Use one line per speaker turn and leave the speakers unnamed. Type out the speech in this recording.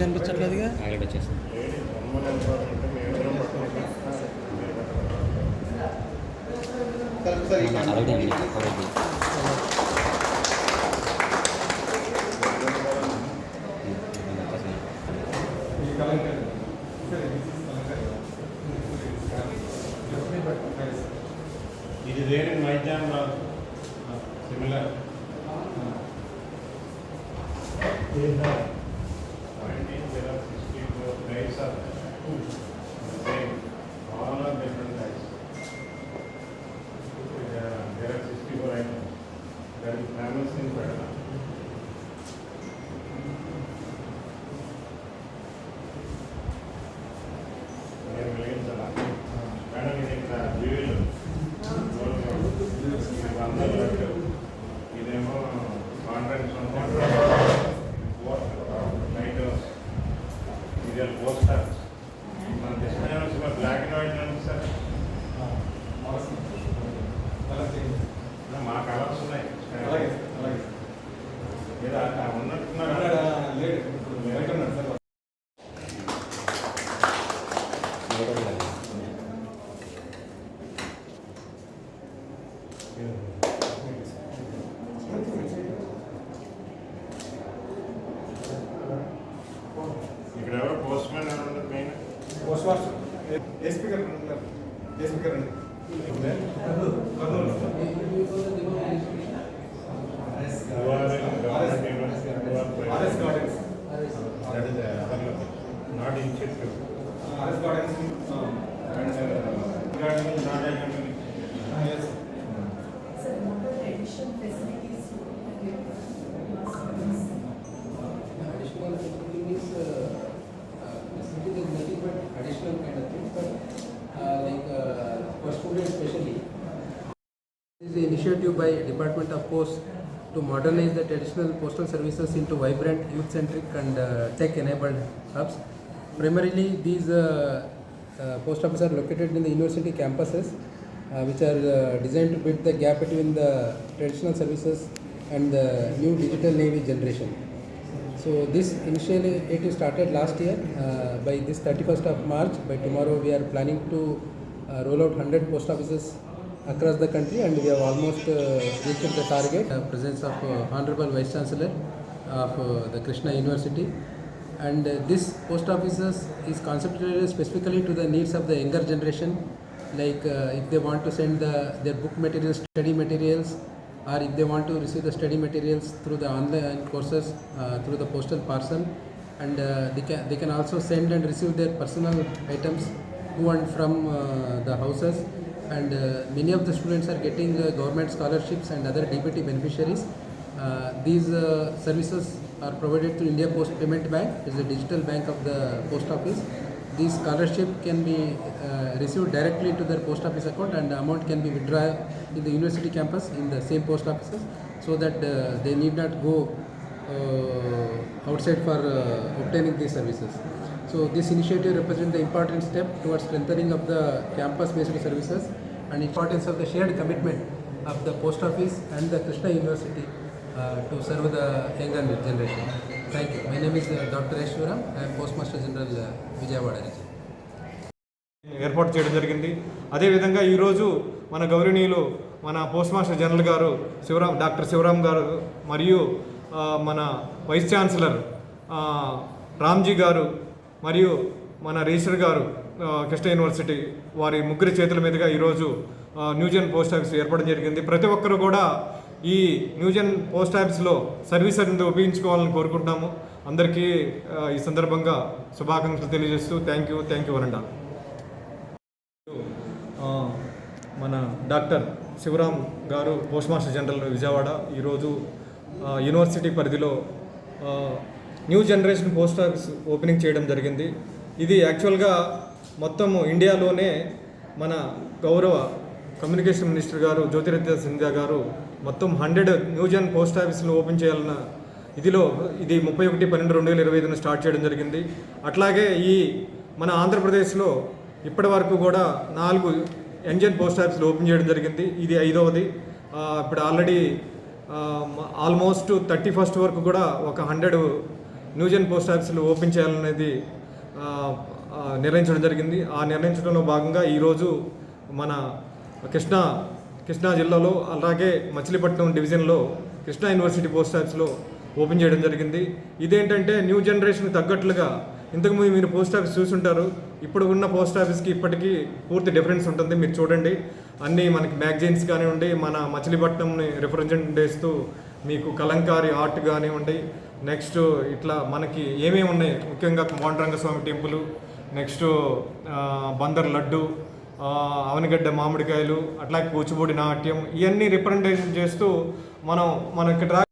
కనిపించట్లేదుగా వచ్చేసింది.
ఇది వేరే మైదానం రాదు similar there are 64 guys are same, all are different guys. There are 64 items. That is famous in Kerala. There are millions of them. Madam, it is a jewel. ఇదేమో contracts real poster మన Krishna black and white ఉంది sir మా colours ఉన్నాయి మీరు ఉన్నట్టున్నారు. ఇక్కడ ఎవరో post man ఎవరు మెయిన్
పోస్ట్ మాస్టర్ ఏ స్పీకర్ ఏ స్పీకర్ అండి
not institute
RS Gardens
additional kind of things, but for students especially, this is the initiative by Department of Post to modernize the traditional postal services into vibrant, youth-centric and tech-enabled hubs. Primarily, these post offices are located in the university campuses, which are designed to bridge the gap between the traditional services and the new digital navy generation. So this initiative started last year. By this 31st of March, by tomorrow, we are planning to roll out 100 post offices across the country, and we have almost reached the target. Presence of Honorable Vice Chancellor of the Krishna University, and this post offices is concentrated specifically to the needs of the younger generation, like if they want to send their book materials, study materials, or if they want to receive the study materials through the online courses through the postal parcel, and they can also send and receive their personal items to and from the houses, and many of the students are getting government scholarships and other DBT beneficiaries. These services are provided through India Post Payment Bank, is the digital bank of the post office. This scholarship can be received directly to their post office account, and the amount can be withdrawn in the university campus in the same post offices, so that they need not go outside for obtaining these services. So this initiative represents the important step towards strengthening of the campus-based services and importance of the shared commitment of the post office and the Krishna University to serve the younger generation. Thank you. My name is Dr. Eshwaram. I am Postmaster General Vijayawada region.
ఏర్పాటు చేయడం జరిగింది. అదేవిధంగా ఈరోజు మన గౌరవనీయులు మన post master general గారు doctor Shivaram గారు మరియు మన వైస్ ఛాన్సలర్ రామ్జీ గారు మరియు మన రిజిస్టర్ గారు కృష్ణ యూనివర్సిటీ వారి ముగ్గురి చేతుల మీదుగా ఈరోజు న్యూజన్ పోస్ట్ ఆఫీస్ ఏర్పడడం జరిగింది. ప్రతి ఒక్కరు కూడా ఈ న్యూజన్ పోస్ట్ ఆఫీస్లో సర్వీస్ అనేది ఉపయోగించుకోవాలని కోరుకుంటున్నాము. అందరికీ ఈ సందర్భంగా శుభాకాంక్షలు తెలియజేస్తూ థ్యాంక్ యూ అనండా. మన డాక్టర్ శివరామ్ గారు పోస్ట్ మాస్టర్ జనరల్ విజయవాడ ఈరోజు యూనివర్సిటీ పరిధిలో new generation post office opening చేయడం జరిగింది. ఇది యాక్చువల్గా మొత్తం ఇండియాలోనే మన గౌరవ కమ్యూనికేషన్ మినిస్టర్ గారు జ్యోతిరాదిత్య సింధియా గారు మొత్తం 100 న్యూ జన్ పోస్ట్ ఆఫీసులు ఓపెన్ చేయాలన్న ఇది 31/12/2025 స్టార్ట్ చేయడం జరిగింది. అట్లాగే ఈ మన ఆంధ్రప్రదేశ్లో ఇప్పటి వరకు కూడా 4 ఎంజన్ పోస్ట్ ఆఫీసులు ఓపెన్ చేయడం జరిగింది. ఇది 5వది. ఇప్పుడు ఆల్రెడీ ఆల్మోస్ట్ 31st వరకు కూడా ఒక 100 న్యూజన్ పోస్ట్ ఆఫీసులు ఓపెన్ చేయాలనేది నిర్ణయించడం జరిగింది. ఆ నిర్ణయించడంలో భాగంగా ఈరోజు మన కృష్ణా జిల్లాలో అలాగే మచిలీపట్నం డివిజన్లో కృష్ణా యూనివర్సిటీ పోస్ట్ ఆఫీస్లో ఓపెన్ చేయడం జరిగింది. ఇదేంటంటే న్యూ జనరేషన్కి తగ్గట్లుగా ఇంతకుముందు మీరు పోస్ట్ ఆఫీస్ చూసుంటారు. ఇప్పుడు ఉన్న పోస్ట్ ఆఫీస్కి ఇప్పటికీ పూర్తి డిఫరెన్స్ ఉంటుంది. మీరు చూడండి, అన్నీ మనకి మ్యాగజైన్స్ కానివ్వండి, మన మచిలీపట్నంని రిప్రజెంట్ చేస్తూ మీకు కలంకారీ ఆర్ట్ కానివ్వండి, నెక్స్ట్ ఇట్లా మనకి ఏమేమి ఉన్నాయి, ముఖ్యంగా కోమటిరంగ స్వామి టెంపుల్, నెక్స్ట్ బందర్ లడ్డు, అవనిగడ్డ మామిడికాయలు, అట్లాగే కూచిపూడి నాట్యం, ఇవన్నీ రిప్రజెంటేషన్ చేస్తూ మనం ఇక్కడ